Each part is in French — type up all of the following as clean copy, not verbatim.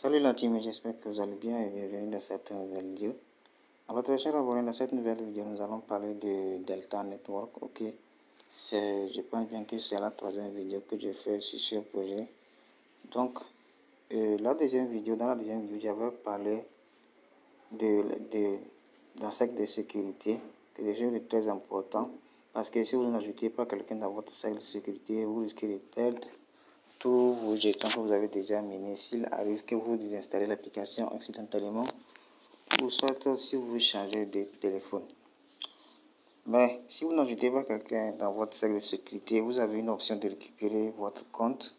Salut la team, j'espère que vous allez bien et bienvenue dans cette nouvelle vidéo. Alors très chers abonnés, dans cette nouvelle vidéo, nous allons parler de Delta Network. Ok, je pense bien que c'est la troisième vidéo que je fais sur ce projet. Donc, dans la deuxième vidéo, j'avais parlé de la cercle de sécurité, quelque chose de très important. Parce que si vous n'ajoutez pas quelqu'un dans votre cercle de sécurité, vous risquez de perdre tous vos jetons que vous avez déjà minés s'il arrive que vous désinstallez l'application accidentellement ou soit si vous changez de téléphone. Mais si vous n'ajoutez pas quelqu'un dans votre cercle de sécurité, vous avez une option de récupérer votre compte.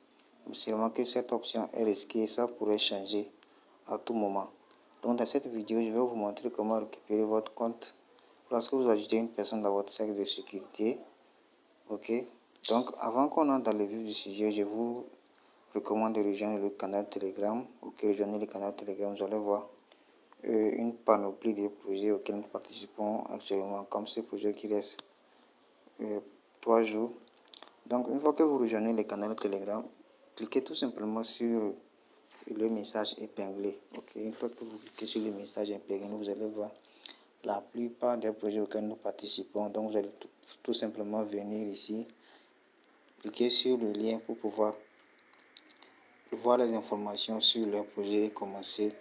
Seulement que cette option est risquée, ça pourrait changer à tout moment. Donc dans cette vidéo, je vais vous montrer comment récupérer votre compte lorsque vous ajoutez une personne dans votre cercle de sécurité. Ok, donc avant qu'on entre dans le vif du sujet, je vous recommande de rejoindre le canal Telegram. Ok, rejoignez le canal Telegram, vous allez voir une panoplie de projets auxquels nous participons actuellement, comme ce projet qui reste 3 jours. Donc une fois que vous rejoignez le canal Telegram, cliquez tout simplement sur le message épinglé. Ok, une fois que vous cliquez sur le message épinglé, vous allez voir la plupart des projets auxquels nous participons. Donc vous allez tout simplement venir ici, cliquer sur le lien pour pouvoir voir les informations sur le projet et commencer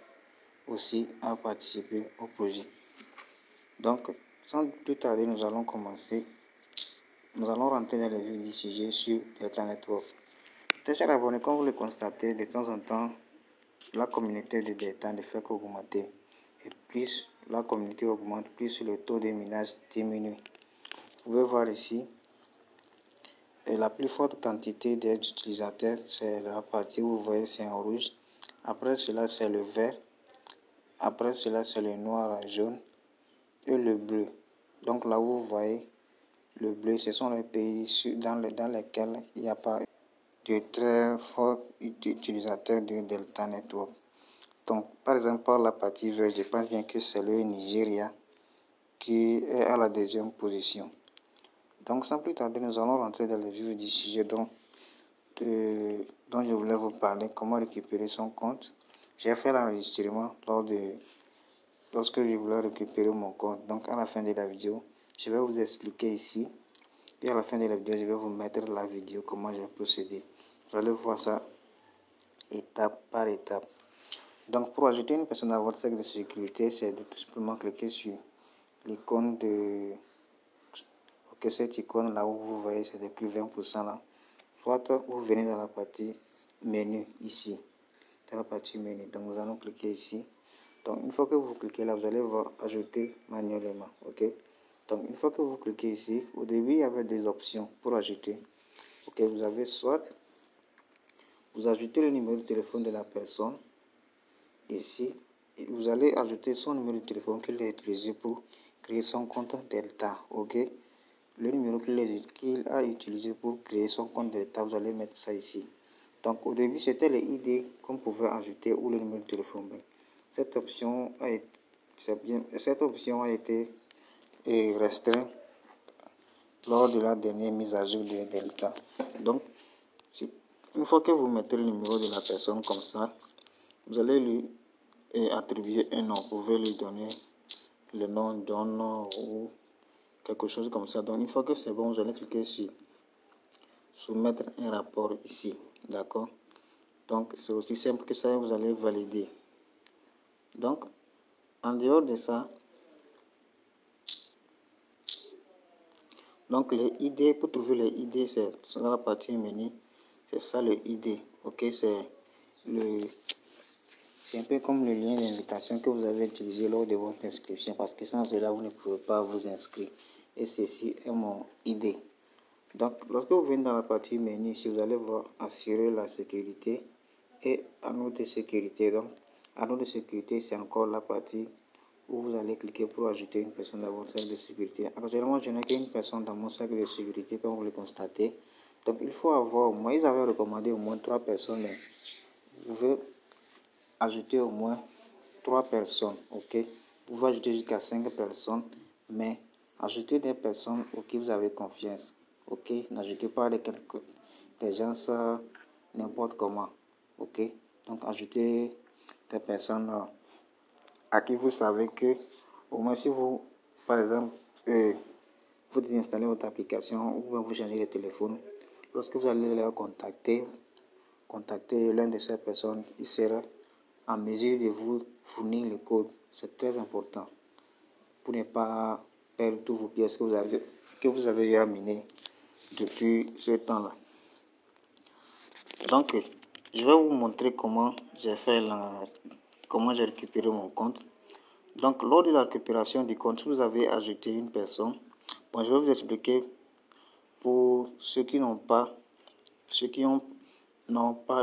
aussi à participer au projet. Donc sans plus tarder, nous allons commencer. Nous allons rentrer dans le vif du sujet sur Delta Network. Très chers abonnés, comme vous le constatez, de temps en temps, la communauté de Delta ne fait qu'augmenter. Et plus la communauté augmente, plus le taux de minage diminue. Vous pouvez voir ici, et la plus forte quantité d'utilisateurs, c'est la partie où vous voyez c'est en rouge. Après cela, c'est le vert. Après cela, c'est le noir, jaune et le bleu. Donc là où vous voyez le bleu, ce sont les pays dans lesquels il n'y a pas de très forts utilisateurs de Delta Network. Donc par exemple, par la partie verte, je pense bien que c'est le Nigeria qui est à la deuxième position. Donc sans plus tarder, nous allons rentrer dans le vif du sujet dont je voulais vous parler, comment récupérer son compte. J'ai fait l'enregistrement lorsque je voulais récupérer mon compte. Donc à la fin de la vidéo, je vais vous expliquer ici. Et à la fin de la vidéo, je vais vous mettre la vidéo, comment j'ai procédé. Vous allez voir ça étape par étape. Donc pour ajouter une personne à votre cercle de sécurité, c'est de tout simplement cliquer sur l'icône de... Ok, cette icône là où vous voyez, c'est écrit 20% là. Soit vous venez dans la partie menu ici. Dans la partie menu. Donc nous allons cliquer ici. Donc une fois que vous cliquez là, vous allez voir ajouter manuellement. Ok. Donc une fois que vous cliquez ici, au début il y avait des options pour ajouter. Ok, vous avez soit vous ajoutez le numéro de téléphone de la personne ici. Et vous allez ajouter son numéro de téléphone qu'il a utilisé pour créer son compte Delta. Ok. Le numéro qu'il a utilisé pour créer son compte Delta, vous allez mettre ça ici. Donc au début c'était les ID qu'on pouvait ajouter ou le numéro de téléphone. Cette option a été restreinte lors de la dernière mise à jour de Delta. Donc une fois que vous mettez le numéro de la personne comme ça, vous allez lui attribuer un nom. Vous pouvez lui donner le nom John ou quelque chose comme ça. Donc une fois que c'est bon, vous allez cliquer sur soumettre un rapport ici. D'accord? Donc c'est aussi simple que ça, vous allez valider. Donc en dehors de ça, donc les ID, pour trouver les ID, c'est dans la partie menu. C'est ça le ID. Ok, c'est un peu comme le lien d'invitation que vous avez utilisé lors de votre inscription, parce que sans cela, vous ne pouvez pas vous inscrire. Et ceci est mon ID. Donc, lorsque vous venez dans la partie menu, ici, vous allez voir assurer la sécurité et anneau de sécurité. Donc, anneau de sécurité, c'est encore la partie où vous allez cliquer pour ajouter une personne dans votre cercle de sécurité. Actuellement, je n'ai qu'une personne dans mon cercle de sécurité, comme vous le constatez. Donc, il faut avoir au moins, ils avaient recommandé au moins 3 personnes, mais vous pouvez ajouter au moins 3 personnes, ok. Vous pouvez ajouter jusqu'à 5 personnes, mais ajoutez des personnes auxquelles vous avez confiance, ok. N'ajoutez pas des gens n'importe comment, ok. Donc ajoutez des personnes à qui vous savez que, au moins si vous, par exemple, vous désinstallez votre application ou vous changez de téléphone, lorsque vous allez les contacter l'une de ces personnes, il sera en mesure de vous fournir le code. C'est très important pour ne pas perdre tous vos pièces que vous avez amenées depuis ce temps-là. Donc, je vais vous montrer comment j'ai récupéré mon compte. Donc, lors de la récupération du compte, vous avez ajouté une personne. Bon, je vais vous expliquer pour ceux qui n'ont pas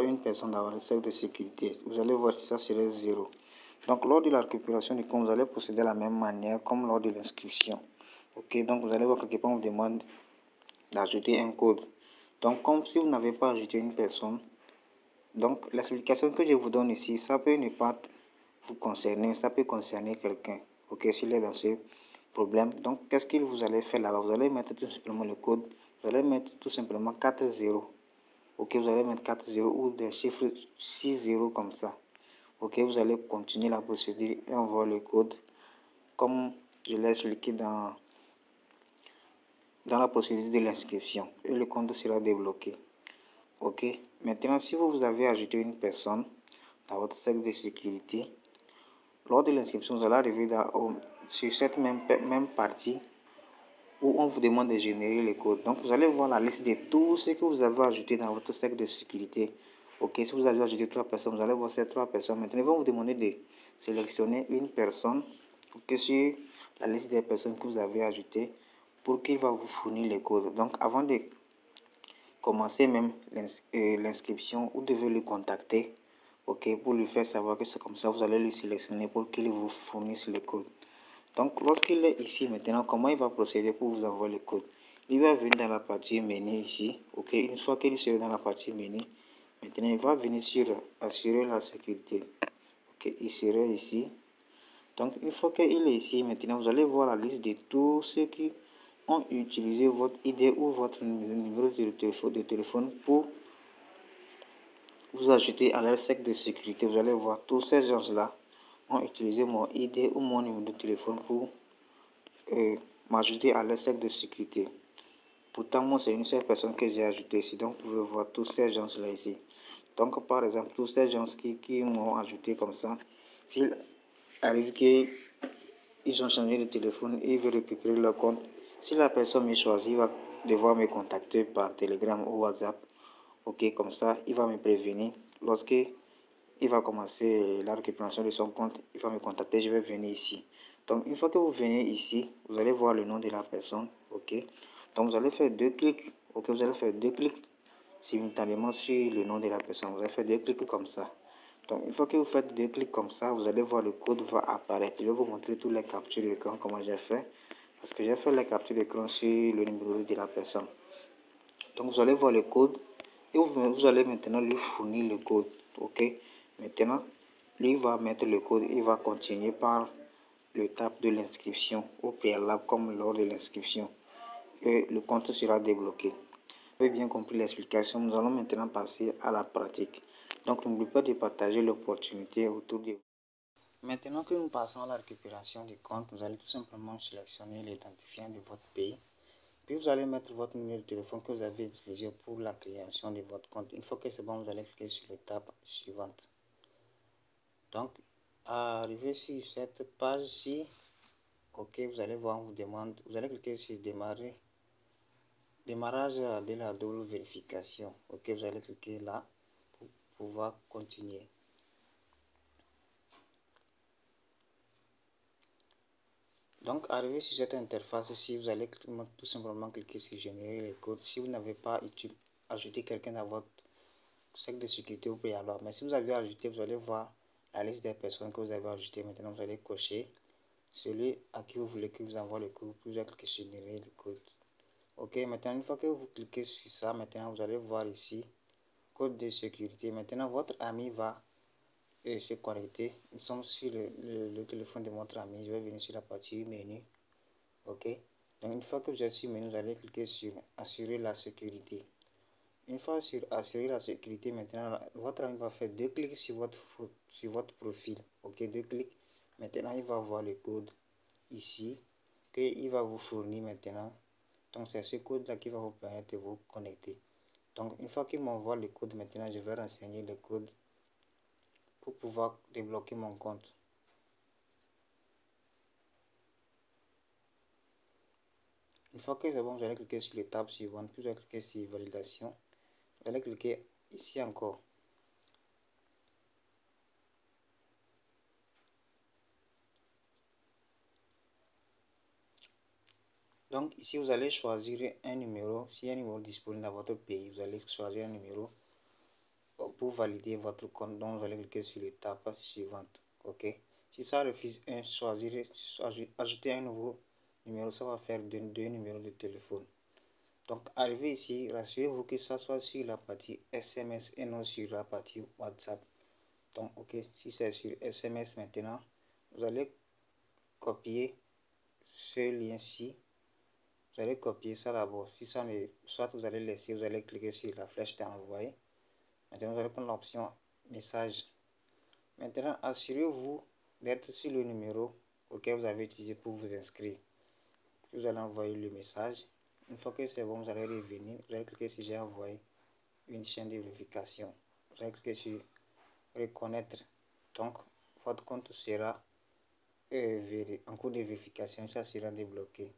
une personne dans le cercle de sécurité. Vous allez voir si ça serait 0. Donc, lors de la récupération du compte, vous allez procéder de la même manière comme lors de l'inscription. Ok, donc vous allez voir quelque part, on vous demande d'ajouter un code. Donc, comme si vous n'avez pas ajouté une personne, donc l'explication que je vous donne ici, ça peut ne pas vous concerner, ça peut concerner quelqu'un, ok, s'il est dans ce problème. Donc, qu'est-ce que vous allez faire là-bas? Vous allez mettre tout simplement le code, vous allez mettre tout simplement 4-0, ok, vous allez mettre 4-0 ou des chiffres 6-0 comme ça, ok, vous allez continuer la procédure et envoyer le code, comme je l'ai expliqué dans la procédure de l'inscription, et le compte sera débloqué, ok. Maintenant, si vous avez ajouté une personne dans votre cercle de sécurité, lors de l'inscription, vous allez arriver sur cette même partie où on vous demande de générer les codes. Donc, vous allez voir la liste de tout ce que vous avez ajouté dans votre cercle de sécurité. Ok, si vous avez ajouté 3 personnes, vous allez voir ces 3 personnes. Maintenant, ils vont vous demander de sélectionner une personne sur la liste des personnes que vous avez ajoutées pour qu'il va vous fournir les codes. Donc, avant de commencer même l'inscription, vous devez le contacter, ok, pour lui faire savoir que c'est comme ça, vous allez le sélectionner pour qu'il vous fournisse le code. Donc, lorsqu'il est ici maintenant, comment il va procéder pour vous envoyer le code? Il va venir dans la partie menu ici, ok, une fois qu'il sera dans la partie menu, maintenant il va venir sur assurer la sécurité, ok, il sera ici. Donc, une fois qu'il est ici, maintenant vous allez voir la liste de tous ceux qui ont utilisé votre ID ou votre numéro de téléphone pour vous ajouter à leur cercle de sécurité. Vous allez voir tous ces gens-là ont utilisé mon ID ou mon numéro de téléphone pour m'ajouter à leur cercle de sécurité. Pourtant, moi, c'est une seule personne que j'ai ajoutée ici. Donc, vous pouvez voir tous ces gens-là ici. Donc, par exemple, tous ces gens qui m'ont ajouté comme ça, s'il arrive qu'ils ont changé de téléphone et ils veulent récupérer leur compte, si la personne me choisit, il va devoir me contacter par Telegram ou WhatsApp. Ok, comme ça, il va me prévenir. Lorsqu'il va commencer la récupération de son compte, il va me contacter, je vais venir ici. Donc, une fois que vous venez ici, vous allez voir le nom de la personne. Ok, donc vous allez faire 2 clics. Ok, vous allez faire 2 clics simultanément sur le nom de la personne. Vous allez faire 2 clics comme ça. Donc, une fois que vous faites 2 clics comme ça, vous allez voir le code va apparaître. Je vais vous montrer toutes les captures d'écran, comment j'ai fait. Parce que j'ai fait les captures d'écran sur le numéro de la personne. Donc, vous allez voir le code et vous allez maintenant lui fournir le code. Ok, maintenant, lui va mettre le code et il va continuer par l'étape de l'inscription au préalable comme lors de l'inscription. Et le compte sera débloqué. Vous avez bien compris l'explication. Nous allons maintenant passer à la pratique. Donc, n'oubliez pas de partager l'opportunité autour de vous. Maintenant que nous passons à la récupération du compte, vous allez tout simplement sélectionner l'identifiant de votre pays. Puis vous allez mettre votre numéro de téléphone que vous avez utilisé pour la création de votre compte. Une fois que c'est bon, vous allez cliquer sur l'étape suivante. Donc, arrivé sur cette page-ci, ok, vous allez voir, on vous demande, vous allez cliquer sur démarrage de la double vérification. Ok, vous allez cliquer là pour pouvoir continuer. Donc, arrivé sur cette interface ici, vous allez tout simplement cliquer sur générer les codes. Si vous n'avez pas ajouté quelqu'un dans votre cercle de sécurité, vous pouvez alors. Mais si vous avez ajouté, vous allez voir la liste des personnes que vous avez ajoutées. Maintenant, vous allez cocher celui à qui vous voulez que vous envoie le code. Puis vous allez cliquer sur générer le code. Ok, maintenant, une fois que vous cliquez sur ça, maintenant, vous allez voir ici code de sécurité. Maintenant, votre ami va se connecter. Nous sommes sur le téléphone de votre ami. Je vais venir sur la partie menu. Ok, donc une fois que vous êtes sur menu, vous allez cliquer sur assurer la sécurité. Une fois sur assurer la sécurité, maintenant, votre ami va faire deux clics sur votre profil. Ok, deux clics. Maintenant, il va voir le code ici qu'il va vous fournir maintenant. Donc, c'est ce code-là qui va vous permettre de vous connecter. Donc, une fois qu'il m'envoie le code, maintenant, je vais renseigner le code pour pouvoir débloquer mon compte. Une fois que c'est bon, vous allez cliquer sur l'étape suivante, puis vous allez cliquer sur validation. Vous allez cliquer ici encore. Donc ici, vous allez choisir un numéro. S'il y a un numéro disponible dans votre pays, vous allez choisir un numéro pour valider votre compte. Donc vous allez cliquer sur l'étape suivante. Ok. Si ça refuse ajouter un nouveau numéro, ça va faire deux numéros de téléphone. Donc arrivé ici, rassurez-vous que ça soit sur la partie SMS et non sur la partie WhatsApp. Donc ok, si c'est sur SMS maintenant, vous allez copier ce lien-ci. Vous allez copier ça d'abord. Si ça ne, soit vous allez laisser, vous allez cliquer sur la flèche d'envoyer. Maintenant, vous allez prendre l'option message. Maintenant, assurez-vous d'être sur le numéro auquel vous avez utilisé pour vous inscrire. Vous allez envoyer le message. Une fois que c'est bon, vous allez revenir. Vous allez cliquer sur j'ai envoyé une chaîne de vérification. Vous allez cliquer sur reconnaître. Donc, votre compte sera en cours de vérification. Ça sera débloqué.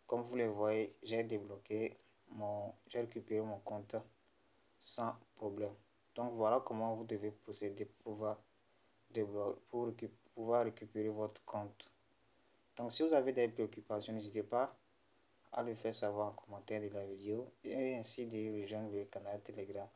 Comme vous le voyez, j'ai récupéré mon compte sans problème. Donc voilà comment vous devez procéder pour pouvoir récupérer votre compte. Donc si vous avez des préoccupations, n'hésitez pas à le faire savoir en commentaire de la vidéo et ainsi de rejoindre le canal Telegram.